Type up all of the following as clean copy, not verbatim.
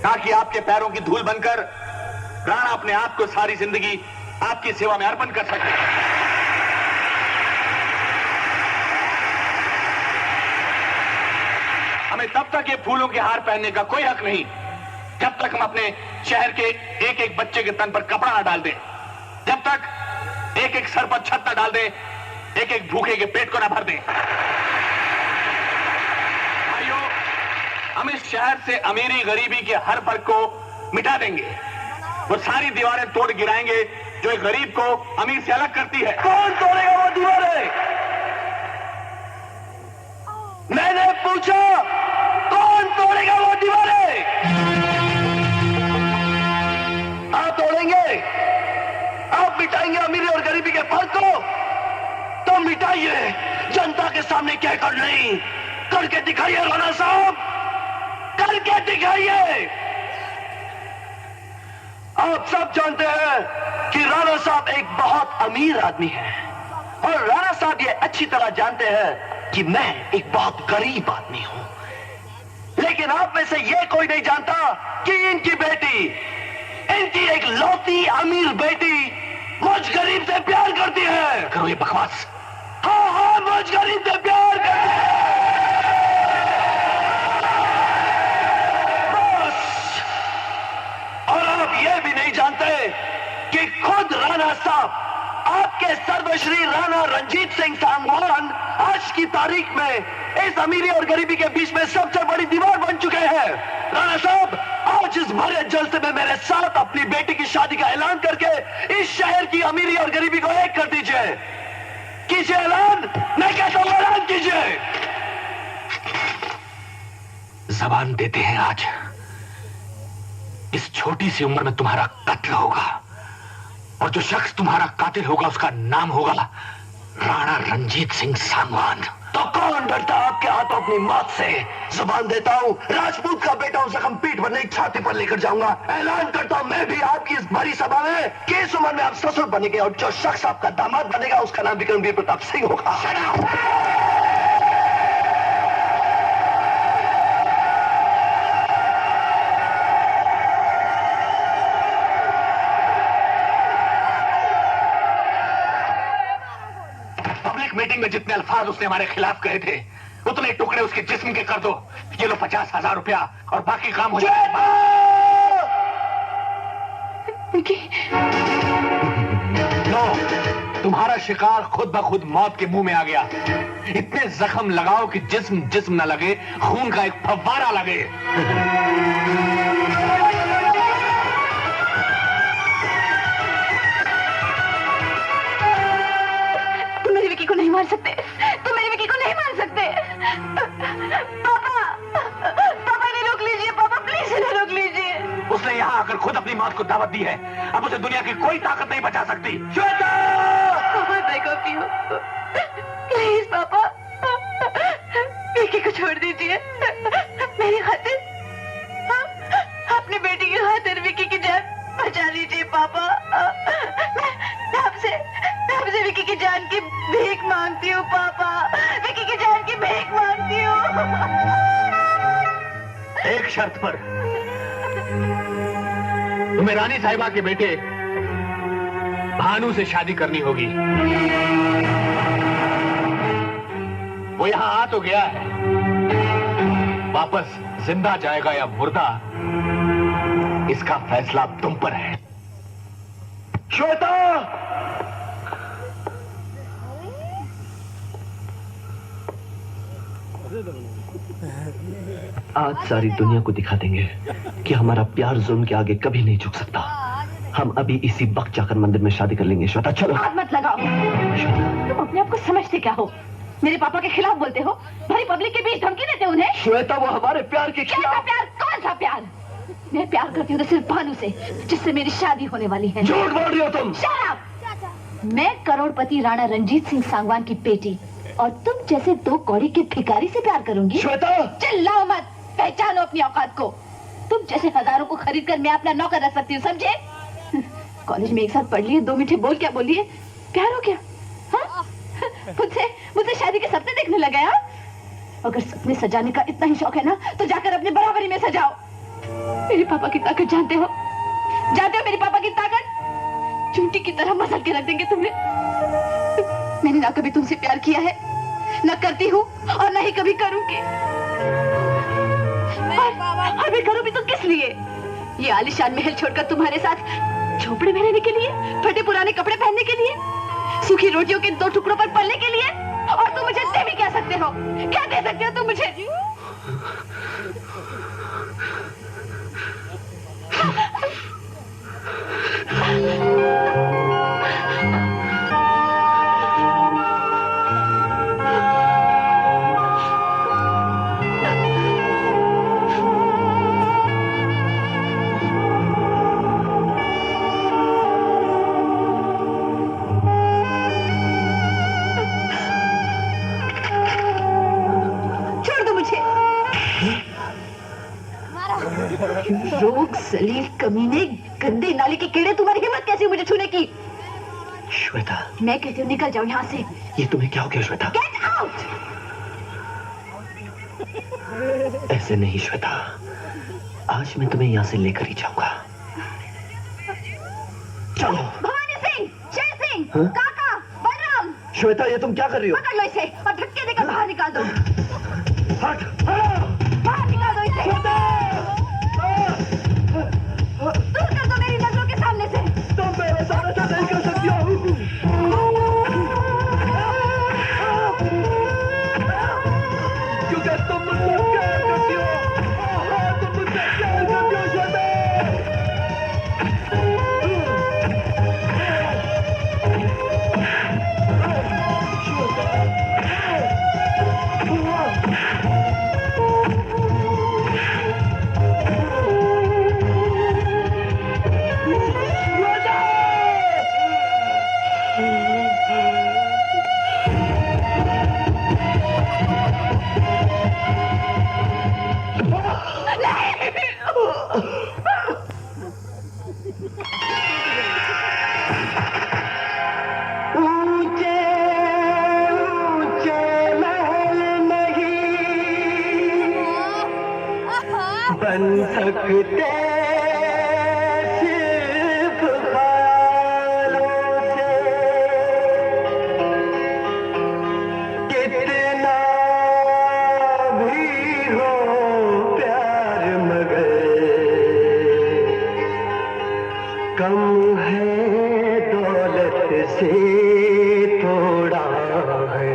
ताकि आपके पैरों की धूल बनकर राणा अपने आप को सारी जिंदगी आपकी सेवा में अर्पण कर सके। हमें तब तक ये फूलों के हार पहनने का कोई हक नहीं जब तक हम अपने शहर के एक एक बच्चे के तन पर कपड़ा ना डाल दें, जब तक एक एक सर पर छत ना डाल दें, एक एक भूखे के पेट को ना भर दें। भाइयों, हम इस शहर से अमीरी गरीबी के हर फर्क को मिटा देंगे। वो सारी दीवारें तोड़ गिराएंगे जो एक गरीब को अमीर से अलग करती है। कौन तोड़ेगा वो दीवारें? मैंने पूछा, कौन तोड़ेगा वो दीवारें? आप तोड़ेंगे? आप मिटाएंगे अमीरी और गरीबी के फर्क को? तो मिटाइए, जनता के सामने कहकर नहीं, करके दिखाइए राणा साहब, करके दिखाइए। आप सब जानते हैं कि राणा साहब एक बहुत अमीर आदमी है और राणा साहब ये अच्छी तरह जानते हैं कि मैं एक बहुत गरीब आदमी हूं। लेकिन आप में से ये कोई नहीं जानता कि इनकी बेटी, इनकी एक लौती अमीर बेटी मुझ गरीब से प्यार करती है। करो ये बकवास। हाँ हाँ, मुझ गरीब से प्यार करती है। बस। और आप ये भी नहीं जानते कि खुद राणा साहब, आपके सर्वश्री राणा रणजीत सिंह सांगवान आज की तारीख में इस अमीरी और गरीबी के बीच में सबसे बड़ी दीवार बन चुके हैं। राणा साहब, आज इस भरे जलसे में मेरे साथ अपनी बेटी की शादी का ऐलान करके इस शहर की अमीरी और गरीबी को एक कर दीजिए। कीजिए ऐलान, मैं कहता हूं ऐलान कीजिए। जबान देते हैं आज इस छोटी सी उम्र में तुम्हारा कत्ल होगा और जो शख्स तुम्हारा कातिल होगा उसका नाम होगा राणा रणजीत सिंह सांगवान। तो कौन डरता आपके हाथों अपनी मौत से? जुबान देता हूं, राजपूत का बेटा हूं, जख्म पीठ पर नहीं छाती पर लेकर जाऊंगा। ऐलान करता हूं मैं भी आपकी इस बड़ी सभा में कि इस उम्र में आप ससुर बनेंगे और जो शख्स आपका दामाद बनेगा उसका नाम विक्रमवीर प्रताप सिंह होगा। मीटिंग में जितने अल्फाज उसने हमारे खिलाफ कहे थे उतने टुकड़े उसके जिस्म के कर दो। ये लो 50,000 रुपया और बाकी काम हो जाएगा। लो, तुम्हारा शिकार खुद ब खुद मौत के मुंह में आ गया। इतने जख्म लगाओ कि जिस्म जिस्म न लगे, खून का एक फव्वारा लगे। नहीं मार सकते, तुम मेरी विकी को नहीं मार सकते। पापा, पापा ने रोक लीजिए, पापा प्लीज इन्हें रोक लीजिए। उसने यहाँ आकर खुद अपनी मौत को दावत दी है, अब उसे दुनिया की कोई ताकत नहीं बचा सकती। श्वेता! प्लीज पापा, विकी को छोड़ दीजिए मेरी खातिर, अपनी बेटी की खातिर विकी की जान बचा लीजिए पापा। मैं आपसे विकी की जान की भीख मांगती हूँ पापा, विकी की जान की भीख मांगती हूँ। एक शर्त पर, तुम्हें रानी साहिबा के बेटे भानु से शादी करनी होगी। वो यहाँ आ तो गया है, वापस जिंदा जाएगा या मुर्दा इसका फैसला तुम पर है। श्वेता! आज सारी दुनिया को दिखा देंगे कि हमारा प्यार जुल्म के आगे कभी नहीं झुक सकता। हम अभी इसी वक्त जाकर मंदिर में शादी कर लेंगे। श्वेता चलो। हाथ मत लगाओ। तुम अपने आप को समझते क्या हो? मेरे पापा के खिलाफ बोलते हो, भरी पब्लिक के बीच धमकी देते उन्हें। श्वेता, वो हमारे प्यार के खिलाफ। प्यार? कौन सा प्यार? मैं प्यार करती हूँ तो सिर्फ भानु से, जिससे मेरी शादी होने वाली है। झूठ बोल रही हो तुम। Shut up! मैं करोड़पति राणा रणजीत सिंह सांगवान की बेटी और तुम जैसे दो कौड़ी के भिखारी से प्यार करूंगी? श्वेता! चिल्लाओ मत, पहचानो अपनी औकात को। तुम जैसे हजारों को खरीद कर मैं अपना नौकर रख सकती हूँ, समझे? कॉलेज में एक साथ पढ़ लिए, 2 मीठे बोल क्या बोलिए, प्यार हो क्या? हाँ? मुझसे शादी के सपने देखने लगे? हाँ? अगर सपने सजाने का इतना ही शौक है ना तो जाकर अपने बराबरी में सजाओ। मेरे पापा की ताकत जानते हो? जानते हो मेरे पापा की ताकत? चूंटी की तरह मसल के रख देंगे तुम्हें। मैंने ना कभी तुमसे प्यार किया है, ना करती हूँ और ना ही कभी करूंगी। और मैं करूँ भी तो किस लिए? ये आलीशान महल छोड़कर तुम्हारे साथ झोपड़े में रहने के लिए, फटे पुराने कपड़े पहनने के लिए, सूखी रोटियों के 2 टुकड़ों पर पलने के लिए? और तुम मुझे दे भी क्या सकते हो? क्या दे सकते हो तुम मुझे? रोग सलील कमीने गंदे नाले के कीड़े, तुम्हारी हिम्मत कैसी हुई मुझे छूने की? श्वेता, मैं कहती हूँ निकल जाओ यहाँ से। ये तुम्हें क्या हो गया श्वेता? Get out! ऐसे नहीं श्वेता, आज मैं तुम्हें यहाँ से लेकर ही जाऊंगा। चलो। भवानी सिंह, जय सिंह, हाँ? काका, बलराम। श्वेता, ये तुम क्या कर रही हो? पकड़ लो इसे और धक्के देकर बाहर निकाल दो। हट! बाहर निकाल दो इसे। दूर कर दो मेरी नजरों के सामने से। तुम मेरे साथ ऐसा नहीं कर सकती हो। क्योंकि तुम मुझसे प्यार करती हो। तुम मुझसे प्यार करती हो श्वेता। बन सकते सिर्फ ख्यालों से, कितना भी हो प्यार मगर कम है दौलत से थोड़ा है।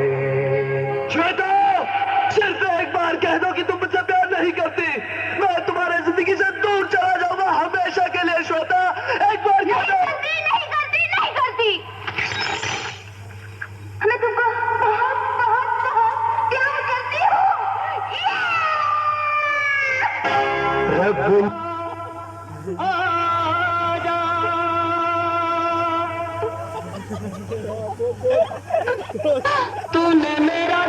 श्वेता, सिर्फ एक बार कह दो कि तुम मुझसे प्यार नहीं करती, मैं तुम्हारे जिंदगी से दूर चला जाऊंगा हमेशा के लिए। श्वेता, एक बार कह दो। नहीं करती। मैं तुमको बहुत बहुत बहुत प्यार करती हूँ। रब तूने मेरा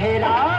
लहरा